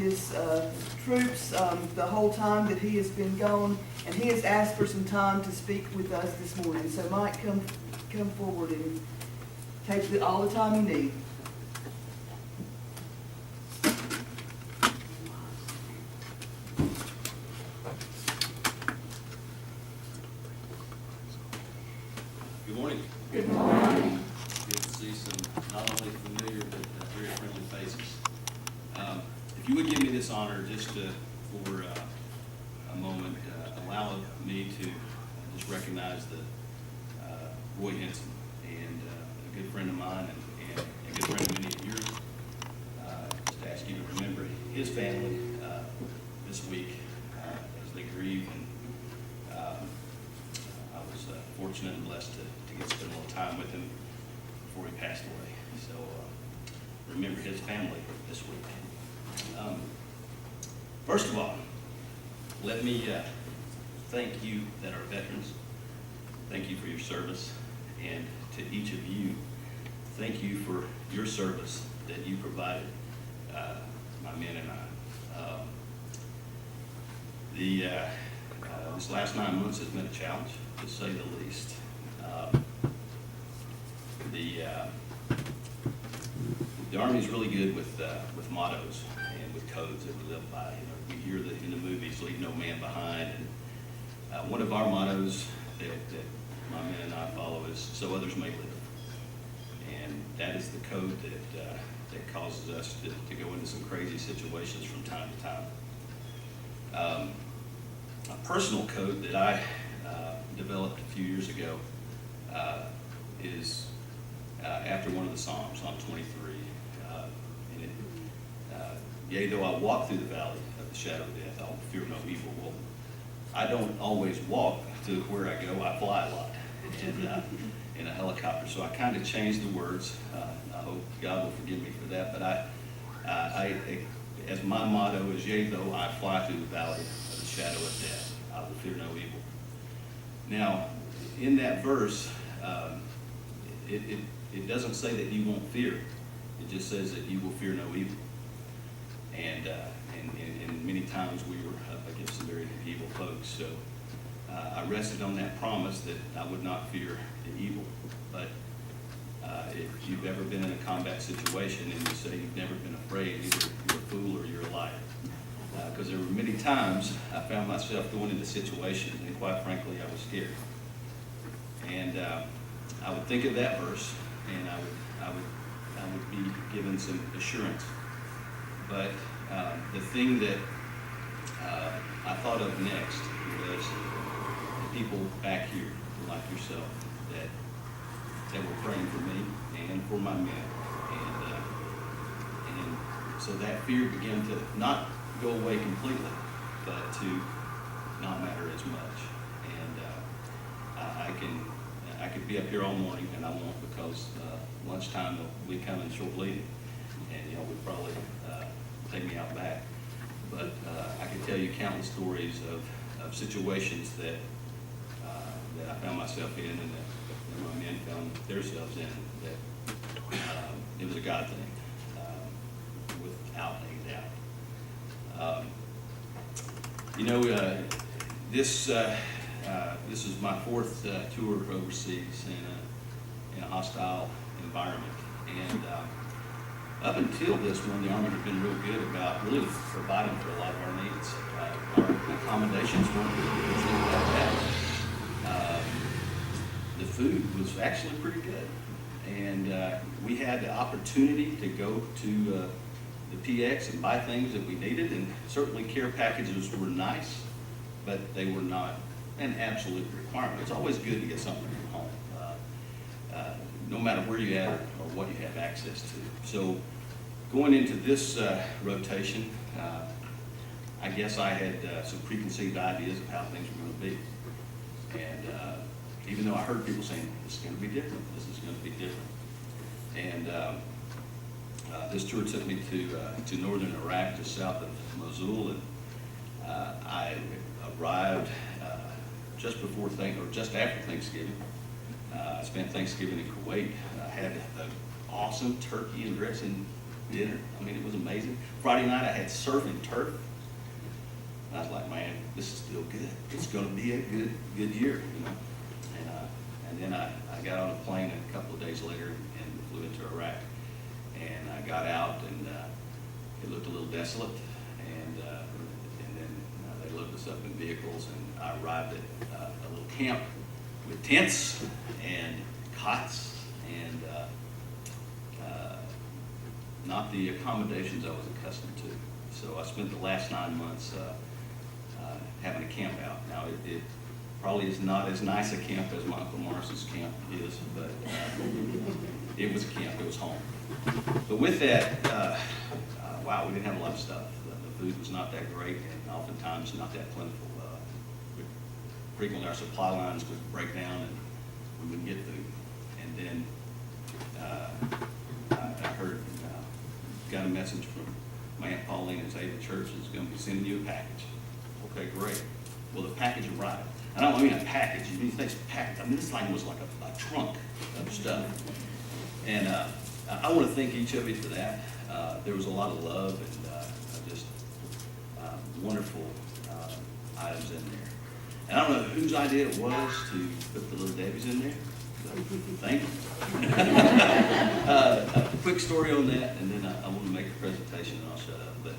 his troops the whole time that he has been gone, and he has asked for some time to speak with us this morning. So Mike, come forward and take all the time you need. Good morning. Good morning. Good to see some not only familiar but very friendly faces. If you would give me this honor just for a moment, allow me to just recognize the Roy Henson, and a good friend of mine and a good friend of many of yours. Just to ask you to remember his family this week as they grieve. And I was fortunate and blessed to get to spend a little time with him before he passed away. So remember his family this week. First of all, let me thank you that are veterans. Thank you for your service. And to each of you, thank you for your service that you provided my men and I. This last 9 months has been a challenge, to say the least. The Army's really good with mottos and with codes that we live by. You hear that in the movies, "Leave no man behind." And one of our mottos that my men and I follow is "So others may live." And that is the code that causes us to go into some crazy situations from time to time. A personal code that I developed a few years ago is after one of the Psalms, Psalm 23. And it, yea, though I walk through the valley of the shadow of death, I will fear no evil. Well, I don't always walk to where I go. I fly a lot in a helicopter. So I kind of changed the words. I hope God will forgive me for that. But I as my motto is, yea, though I fly through the valley of the shadow of death, I will fear no evil. Now, in that verse, it doesn't say that you won't fear. It just says that you will fear no evil. And many times we were up against some very evil folks. So I rested on that promise that I would not fear the evil. But if you've ever been in a combat situation and you say you've never been afraid, either you're a fool or you're a liar. Because there were many times I found myself going into situations, and quite frankly, I was scared. And I would think of that verse, and I would be given some assurance. But the thing that I thought of next was the people back here, like yourself, that were praying for me and for my men, and so that fear began to not go away completely, but to not matter as much. And I could be up here all morning, and I won't, because lunchtime will be coming shortly, and would probably take me out back. But I could tell you countless stories of situations that I found myself in, and that my men found themselves in, that it was a God thing, without a doubt. This is my fourth tour overseas in a hostile environment, and up until this one, the Army had been real good about really providing for a lot of our needs. Our accommodations weren't really that bad. The food was actually pretty good, and we had the opportunity to go to the PX and buy things that we needed, and certainly care packages were nice, but they were not an absolute requirement. It's always good to get something from home, no matter where you're at or what you have access to. So going into this rotation, I guess I had some preconceived ideas of how things were going to be. And even though I heard people saying, this is going to be different, this is going to be different. And this tour took me to northern Iraq, just south of Mosul, and I arrived just after Thanksgiving. I spent Thanksgiving in Kuwait. I had an awesome turkey and dressing dinner. I mean, it was amazing. Friday night I had surf and turf. And I was like, man, this is still good. It's going to be a good year, you know. And then I got on a plane a couple of days later and flew into Iraq. And I got out, and it looked a little desolate. And then they loaded us up in vehicles, and I arrived at a little camp with tents and cots and not the accommodations I was accustomed to. So I spent the last 9 months having a camp out. Now, it probably is not as nice a camp as my Uncle Morris's camp is, but it was a camp, it was home. But with that, wow, we didn't have a lot of stuff. The food was not that great, and oftentimes not that plentiful. Frequently our supply lines would break down and we wouldn't get food. And then I heard, got a message from my Aunt Pauline and say the church is going to be sending you a package. Okay, great. Well, the package arrived. I don't mean a package. You mean things packed. I mean, this thing was like a trunk of stuff. And I want to thank each of you for that. There was a lot of love and just wonderful items in there. And I don't know whose idea it was to put the Little Debbie's in there. So, thank you. A quick story on that, and then I want to make a presentation, and I'll shut up. But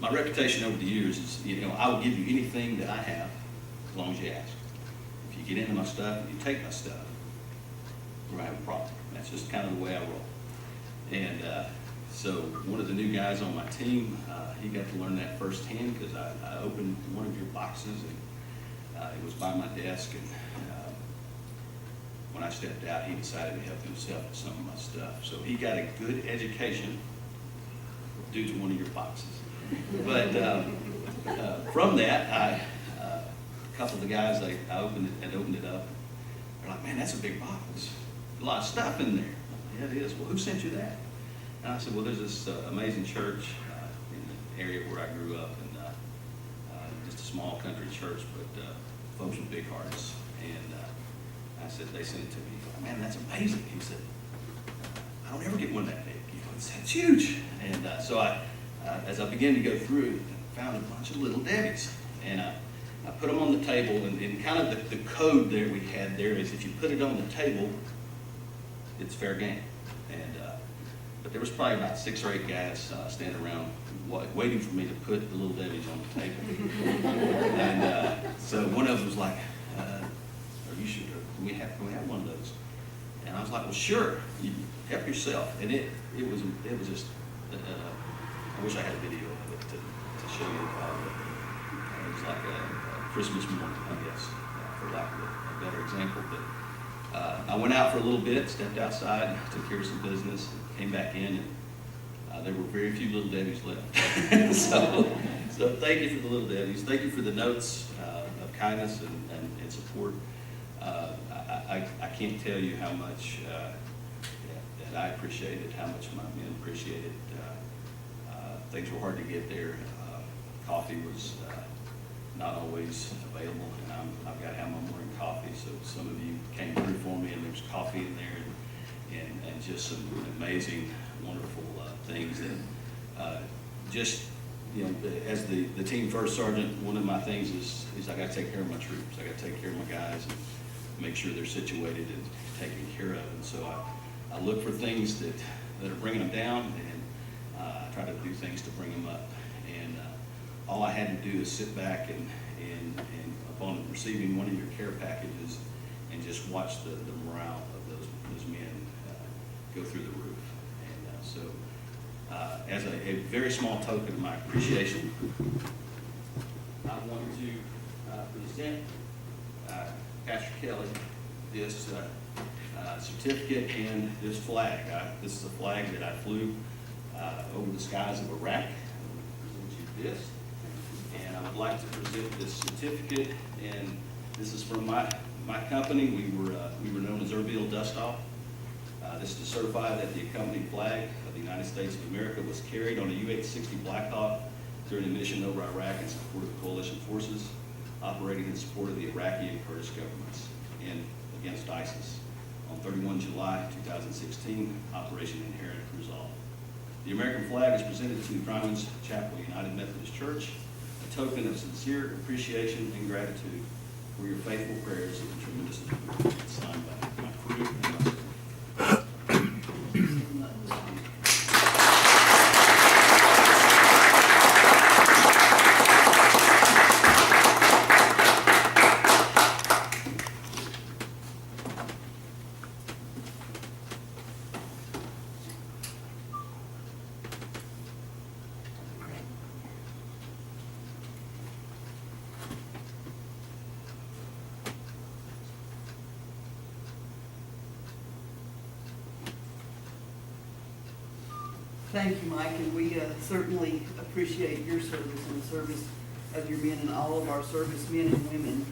my reputation over the years is, you know, I will give you anything that I have as long as you ask. If you get into my stuff and you take my stuff, we're going to have a problem. That's just kind of the way I roll. And so one of the new guys on my team, he got to learn that firsthand because I opened one of your boxes, and it was by my desk, and when I stepped out, he decided to help himself with some of my stuff. So he got a good education due to one of your boxes. But from that, a couple of the guys, I opened it up. They're like, man, that's a big box. A lot of stuff in there. Yeah, it is. Well, who sent you that? And I said, well, there's this amazing church in the area where I grew up, and just a small country church, but folks with big hearts. And I said, they sent it to me. Man, that's amazing. He said, I don't ever get one that big. You know, it's huge. And so as I began to go through, I found a bunch of Little Debbie's. And I put them on the table, and kind of the code there we had there is if you put it on the table, it's fair game. And but there was probably about 6 or 8 guys standing around waiting for me to put the Little Debbie's on the table. And so one of them was like, are you sure? Can we have one of those? And I was like, well, sure. You help yourself. And it was just, I wish I had a video of it to show you. It was like a Christmas morning, I guess, for lack of a better example. But I went out for a little bit, stepped outside, took care of some business, came back in, and there were very few Little Debbie's left. so thank you for the Little Debbie's. Thank you for the notes of kindness and support. I can't tell you how much that I appreciate it, how much my men appreciate it. Things were hard to get there. Coffee was not always available, and I've got to have my morning coffee, so some of you came through for me, and there was coffee in there, and just some amazing, wonderful things that just, you know, as the team first sergeant, one of my things is I got to take care of my troops. I got to take care of my guys and make sure they're situated and taken care of. And so I look for things that are bringing them down, and I try to do things to bring them up. And all I had to do is sit back and upon receiving one of your care packages and just watch the morale of those men go through the roof. And so as a very small token of my appreciation, I want to present Pastor Kelly this certificate and this flag. This is a flag that I flew over the skies of Iraq. I'm going to present you this. And I would like to present this certificate, and this is from my company. We were known as Erbil Dust Off. This is to certify that the accompanying flag of the United States of America was carried on a UH-60 Black Hawk during a mission over Iraq in support of coalition forces operating in support of the Iraqi and Kurdish governments and against ISIS on 31 July 2016, Operation Inherent Resolve. The American flag is presented to Grineland's Chapel United Methodist Church, a token of sincere appreciation and gratitude for your faithful prayers and tremendous support. It's signed by my crew and myself. Thank you, Mike, and we certainly appreciate your service and the service of your men and all of our servicemen and women